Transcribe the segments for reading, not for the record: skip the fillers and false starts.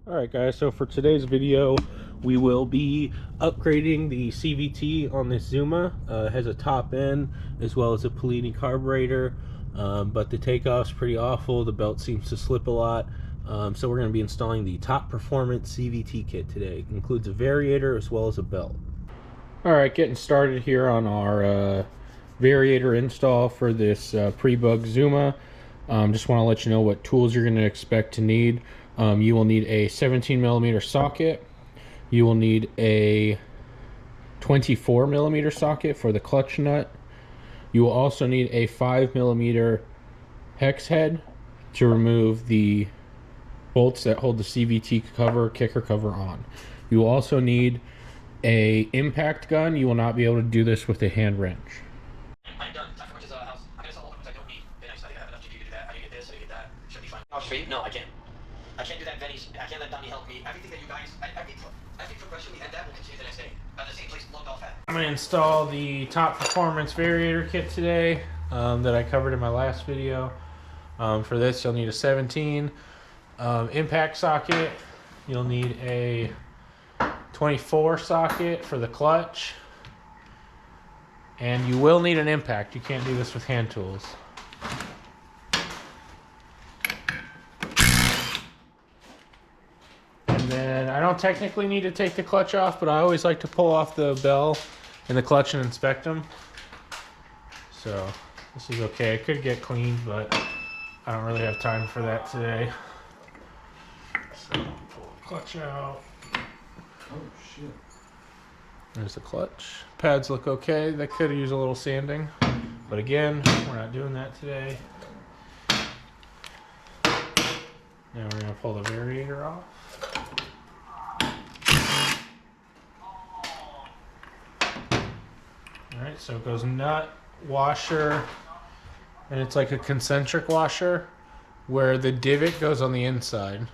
Alright guys, so for today's video we will be upgrading the CVT on this Zuma. It has a top end as well as a Polini carburetor, but the takeoff's pretty awful. The belt seems to slip a lot, so we're going to be installing the top performance CVT kit today. It includes a variator as well as a belt. Alright, getting started here on our variator install for this Prebug Zuma. Just want to let you know what tools you're going to expect to need. You will need a 17mm socket. You will need a 24mm socket for the clutch nut. You will also need a 5mm hex head to remove the bolts that hold the CVT cover, kicker cover on. You will also need a impact gun. You will not be able to do this with a hand wrench. I'm done. Time for purchase a house. I'm gonna sell all the ones I don't need. Then I have enough GPU to do that. I can get this, I can get that. Should be fine. Oh, straight? No, I can't. I can't do that Venice. I can't let Donnie help me. Everything that you guys, I think progressively, and that will continue the next day. At the same place, logged off at. I'm gonna install the top performance variator kit today that I covered in my last video. For this, you'll need a 17 impact socket. You'll need a 24 socket for the clutch. And you will need an impact. You can't do this with hand tools. And then I don't technically need to take the clutch off, but I always like to pull off the bell and the clutch and inspect them. So this is okay. It could get cleaned, but I don't really have time for that today. So pull the clutch out. Oh shit. There's the clutch. Pads look okay. They could use a little sanding, but again, we're not doing that today. Now we're gonna pull the variator off. Alright, so it goes nut, washer, and it's like a concentric washer where the divot goes on the inside.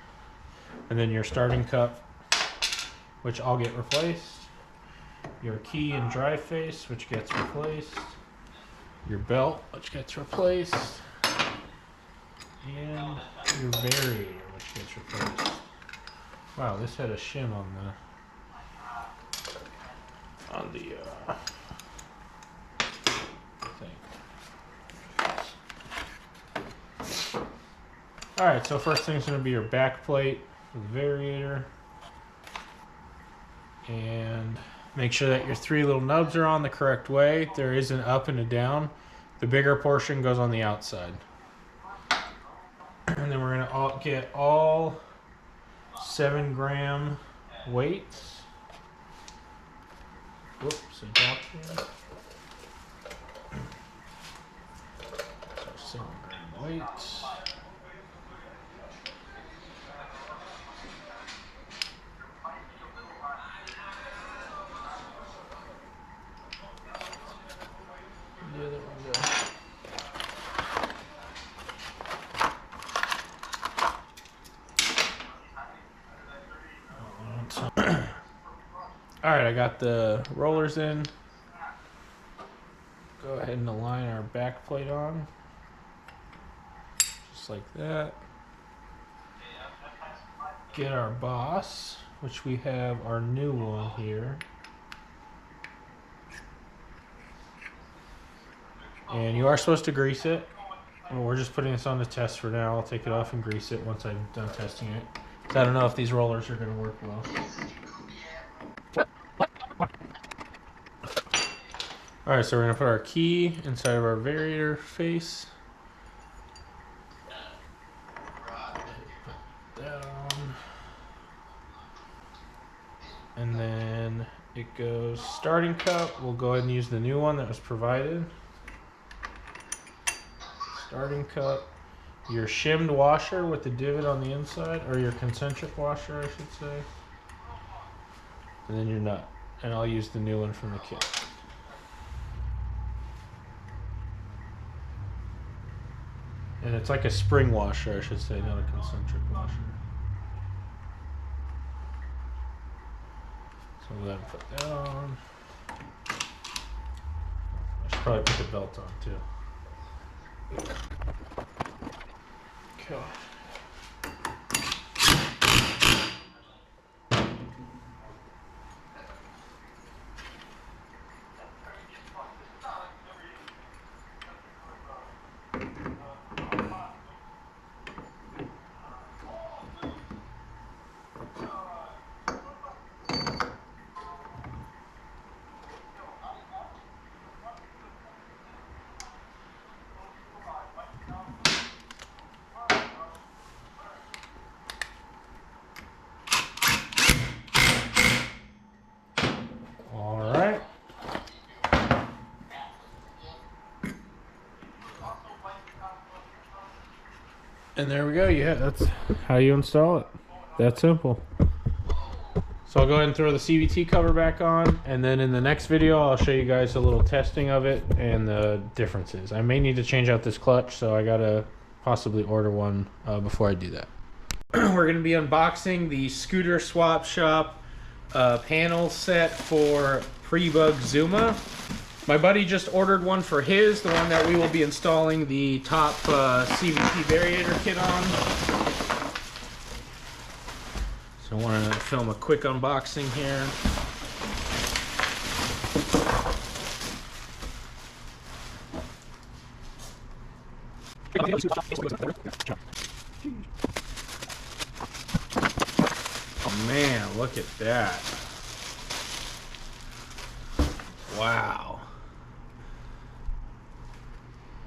And then your starting cup, which I'll get replaced. Your key and drive face, which gets replaced. Your belt, which gets replaced. And your variator, which gets replaced. Wow, this had a shim on the thing. Alright, so first thing's going to be your back plate for the variator. And make sure that your three little nubs are on the correct way. There is an up and a down. The bigger portion goes on the outside. And then we're going to get all 7-gram weights. Whoops, I dropped here. So 7-gram weights. The other one go. Alright, I got the rollers in. Go ahead and align our back plate on. Just like that. Get our boss, which we have our new one here. And you are supposed to grease it. Well, we're just putting this on the test for now. I'll take it off and grease it once I'm done testing it. So I don't know if these rollers are going to work well. Alright, so we're going to put our key inside of our variator face. Put down. And then it goes starting cup. We'll go ahead and use the new one that was provided. Starting cup. Your shimmed washer with the divot on the inside, or your concentric washer, I should say. And then your nut. And I'll use the new one from the kit. And it's like a spring washer, I should say, not a concentric washer. So we'll go ahead and put that on. I should probably put the belt on too. Okay. And there we go. Yeah, that's how you install it. That simple. So I'll go ahead and throw the CVT cover back on, and then in the next video I'll show you guys a little testing of it and the differences. I may need to change out this clutch, so I gotta possibly order one before I do that. We're gonna be unboxing the Scooter Swap Shop panel set for Prebug Zuma. My buddy just ordered one for his, the one that we will be installing the top CVT Variator kit on. So I want to film a quick unboxing here. Oh man, look at that. Wow.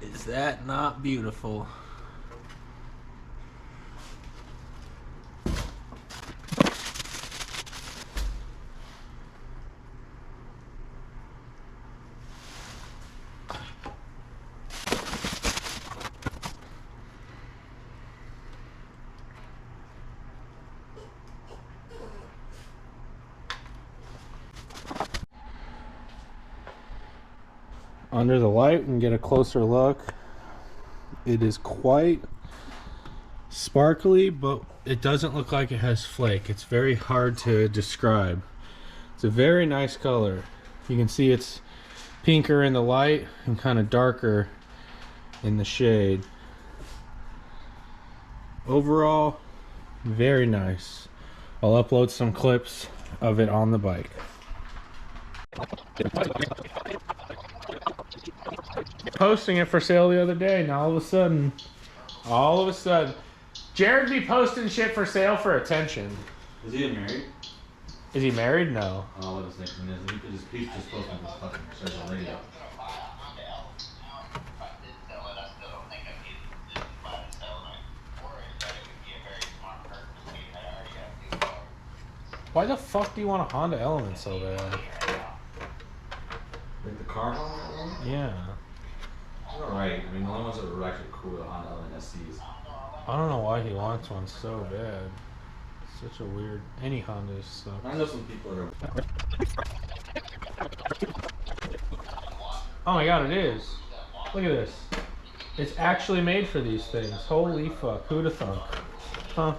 Is that not beautiful? Under the light, we can get a closer look. It is quite sparkly, but it doesn't look like it has flake. It's very hard to describe. It's a very nice color. You can see it's pinker in the light and kind of darker in the shade. Overall, very nice. I'll upload some clips of it on the bike. Posting it for sale the other day, and all of a sudden, Jared be posting shit for sale for attention. Is he married? Is he married? No. Oh, what is it? He's just posting this fucking social media. Why the fuck do you want a Honda Element so bad? Like the car Honda? Yeah. It's alright. I mean, the only ones that were actually cool are Honda Element SCs. I don't know why he wants one so bad. Such a weird. Any Hondas sucks. I know some people that are. Oh my god, it is. Look at this. It's actually made for these things. Holy fuck. Who'd have thunk? Huh?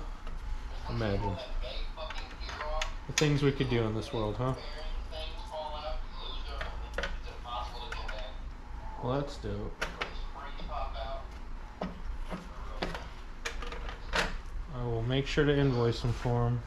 Imagine. The things we could do in this world, huh? Well, that's dope. I will make sure to invoice him for him.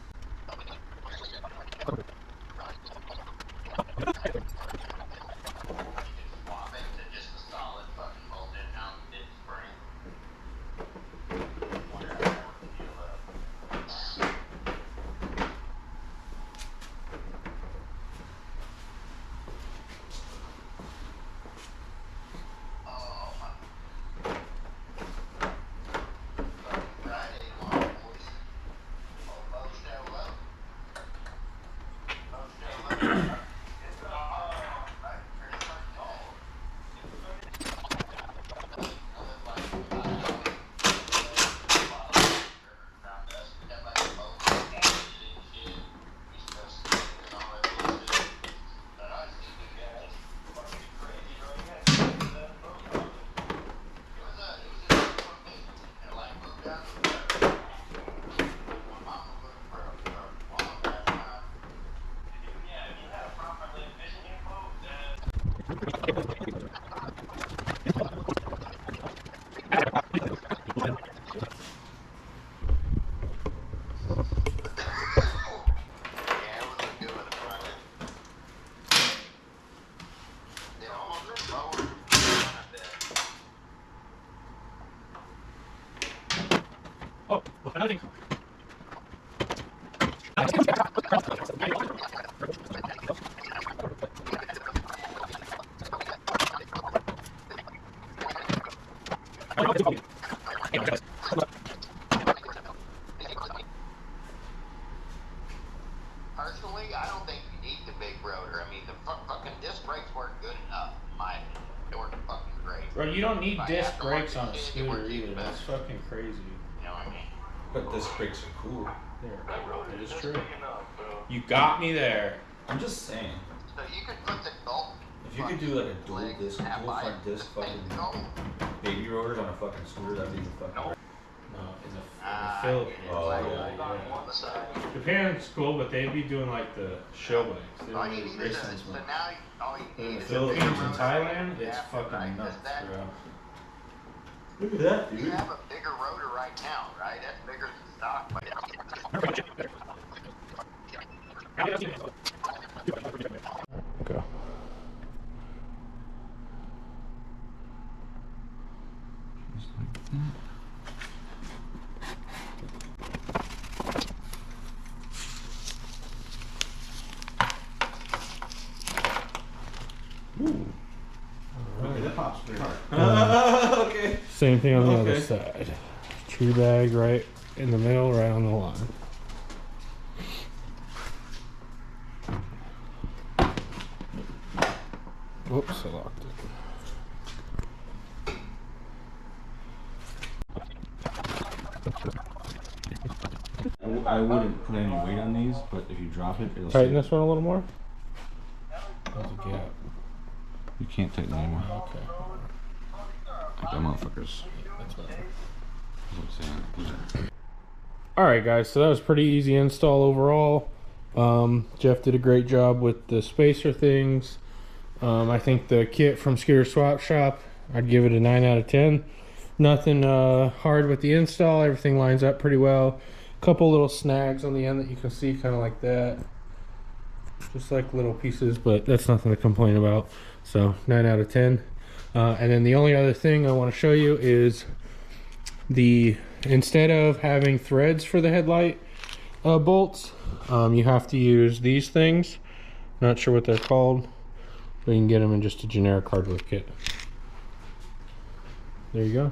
Oh, another thing. Personally, I don't think you need the big rotor. I mean, the fucking disc brakes weren't good enough, in my opinion. They weren't fucking great. Bro, you don't need disc brakes on a scooter either. That's fucking crazy. You But disc brakes are cool. It is true. You got me there. I'm just saying. So you could put the Gulf. If you could do like a dual disc, dual front disc fucking baby rotors on a fucking scooter, that'd be the fucking. No, in the Philippines. Oh, yeah. Japan's cool, but they'd be doing like the show bikes. They don't really race them as much. But in the Philippines and Thailand, it's fucking nuts, bro. Look at that, dude. You have a bigger rotor right now, right? That's bigger than stock. Go. Okay, that pops pretty hard. Okay. Same thing on the other side. Tree bag right in the middle, right on the line. Whoops, I locked it. I wouldn't put any weight on these, but if you drop it, it'll Tighten stay. this one a little more. There's a gap. You can't tighten it anymore. Okay. Like that motherfuckers. That's better. Saying. Alright guys, so that was pretty easy install overall. Jeff did a great job with the spacer things. I think the kit from Scooter Swap Shop, I'd give it a 9 out of 10. Nothing hard with the install, everything lines up pretty well. Couple little snags on the end that you can see, kind of like that. Just like little pieces, but that's nothing to complain about. So 9 out of 10. And then the only other thing I want to show you is instead of having threads for the headlight bolts, you have to use these things. Not sure what they're called, but you can get them in just a generic hardware kit. There you go.